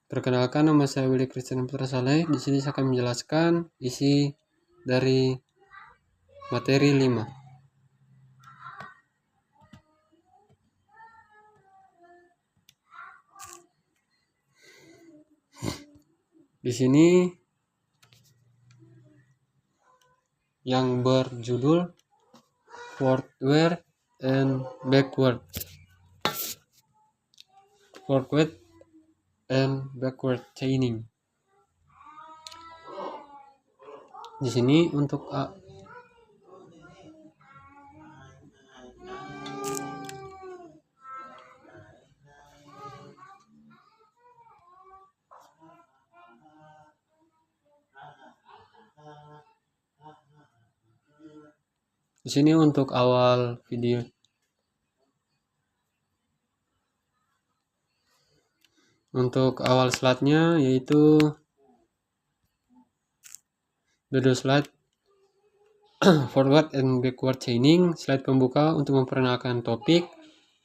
Perkenalkan, nama saya Willy Christian Putra Saleh. Di sini saya akan menjelaskan isi dari materi 5. Di sini yang berjudul forward and backward. Forward and backward chaining. Di sini untuk di sini untuk awal video. Untuk awal slide-nya yaitu dua slide forward and backward chaining. Slide pembuka untuk memperkenalkan topik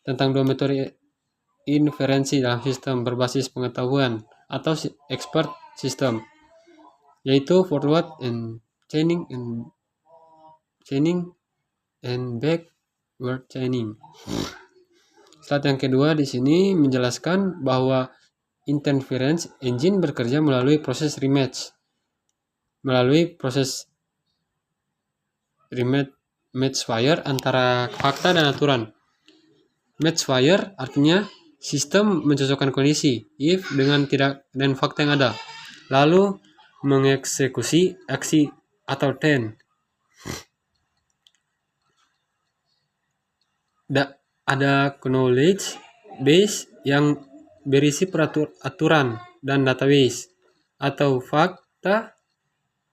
tentang dua metode inferensi dalam sistem berbasis pengetahuan atau expert system, yaitu forward and chaining and backward chaining. Slide yang kedua di sini menjelaskan bahwa inference engine bekerja melalui proses match fire antara fakta dan aturan. Match fire artinya sistem mencocokkan kondisi if dengan tidak dan fakta yang ada, lalu mengeksekusi aksi atau ten. Ada knowledge base yang berisi aturan dan database atau fakta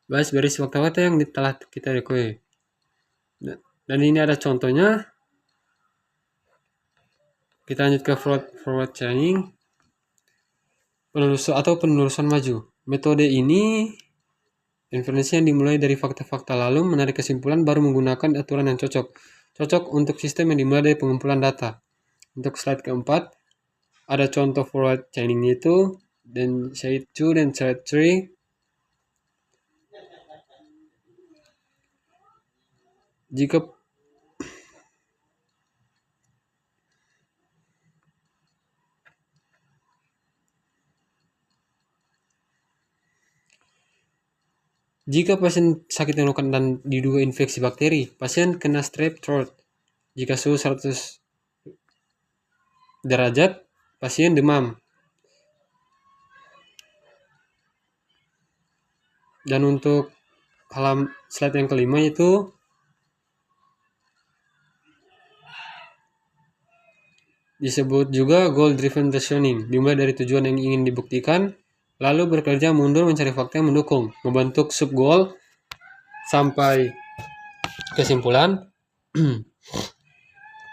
base berisi fakta-fakta yang telah kita require. Dan ini ada contohnya. Kita lanjut ke forward chaining, penelusuran maju. Metode ini inferensi yang dimulai dari fakta-fakta lalu menarik kesimpulan baru menggunakan aturan yang cocok untuk sistem yang dimulai dari pengumpulan data. Untuk slide keempat ada contoh forward chaining itu dan slide 2 dan slide 3. Jika pasien sakit tenggorokan dan diduga infeksi bakteri, pasien kena strep throat. Jika suhu 100 derajat, pasien demam. Dan untuk slide yang kelima itu disebut juga goal driven reasoning, dimulai dari tujuan yang ingin dibuktikan, lalu bekerja mundur mencari fakta yang mendukung, membentuk sub goal sampai kesimpulan.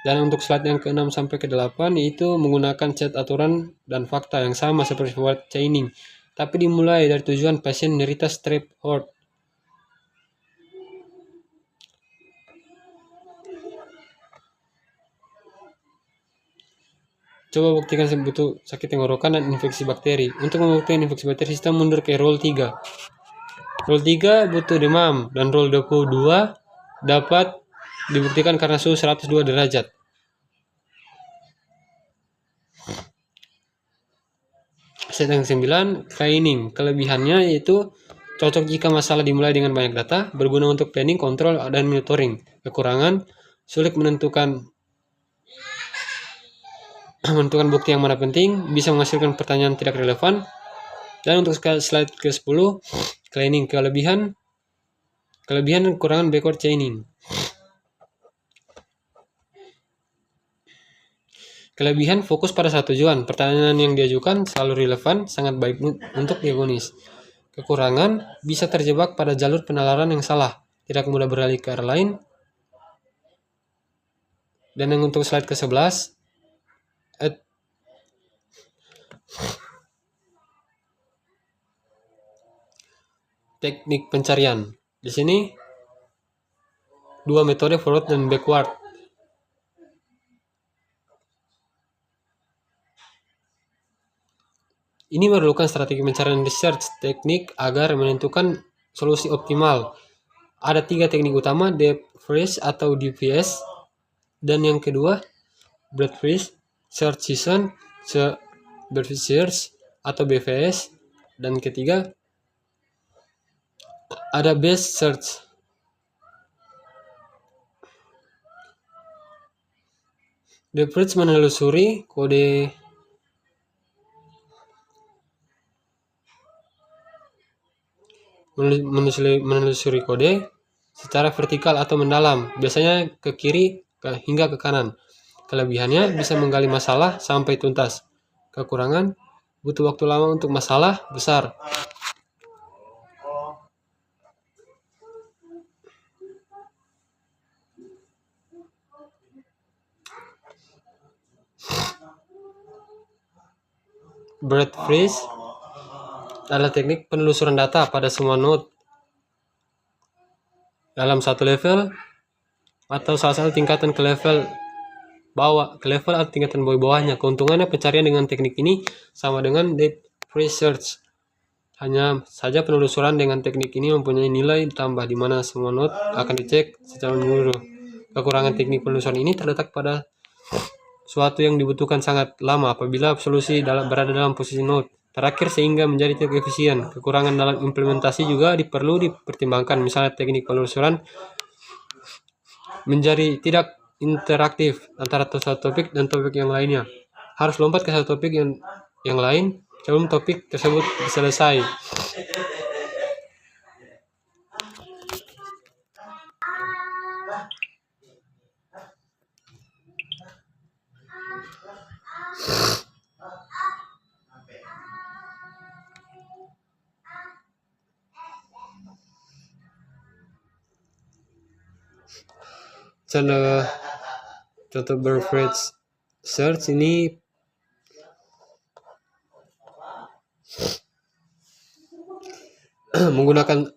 Dan untuk slide yang ke-6 sampai ke-8 yaitu menggunakan set aturan dan fakta yang sama seperti forward chaining, tapi dimulai dari tujuan pasien menderita strep throat. Coba buktikan butuh sakit tenggorokan dan infeksi bakteri. Untuk membuktikan infeksi bakteri, sistem mundur ke rule 3. Rule 3 butuh demam dan rule 22 dapat dibuktikan karena suhu 102 derajat. Slide yang 9, training. Kelebihannya yaitu cocok jika masalah dimulai dengan banyak data, berguna untuk planning, kontrol, dan monitoring. Kekurangan, sulit menentukan bukti yang mana penting, bisa menghasilkan pertanyaan tidak relevan. Dan untuk slide ke-10, cleaning. Kelebihan dan kekurangan backward chaining. Kelebihan fokus pada satu tujuan, pertanyaan yang diajukan selalu relevan, sangat baik untuk diagonis. Kekurangan bisa terjebak pada jalur penalaran yang salah, tidak mudah beralih ke arah lain. Dan yang untuk slide ke-11, teknik pencarian. Di sini dua metode forward dan backward. Ini memerlukan strategi pencarian research teknik agar menentukan solusi optimal. Ada 3 teknik utama, depth first atau DFS, dan yang kedua breadth first, search season, breadth search atau BFS, dan ketiga ada best search. Depth first menelusuri kode secara vertikal atau mendalam, biasanya ke kiri hingga ke kanan. Kelebihannya bisa menggali masalah sampai tuntas. Kekurangan, butuh waktu lama untuk masalah besar. Breadth first adalah teknik penelusuran data pada semua node dalam satu level atau salah satu tingkatan ke level atau tingkatan bawahnya. Keuntungannya, pencarian dengan teknik ini sama dengan depth first search. Hanya saja penelusuran dengan teknik ini mempunyai nilai tambah di mana semua node akan dicek secara menyeluruh. Kekurangan teknik penelusuran ini terletak pada suatu yang dibutuhkan sangat lama apabila solusi berada dalam posisi node terakhir sehingga menjadi tidak efisien. Kekurangan dalam implementasi juga perlu dipertimbangkan. Misalnya teknik penelusuran menjadi tidak interaktif antara satu topik dan topik yang lainnya. Harus lompat ke satu topik yang lain sebelum topik tersebut selesai. Contoh breadth search ini menggunakan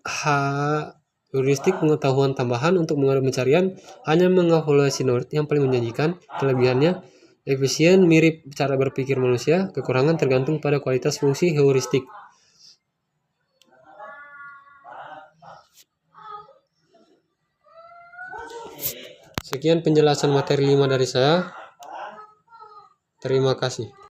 heuristik pengetahuan tambahan untuk mengenai pencarian, hanya mengevaluasi node yang paling menjanjikan. Kelebihannya, efisien, mirip cara berpikir manusia. Kekurangan tergantung pada kualitas fungsi heuristik. Sekian penjelasan materi 5 dari saya. Terima kasih.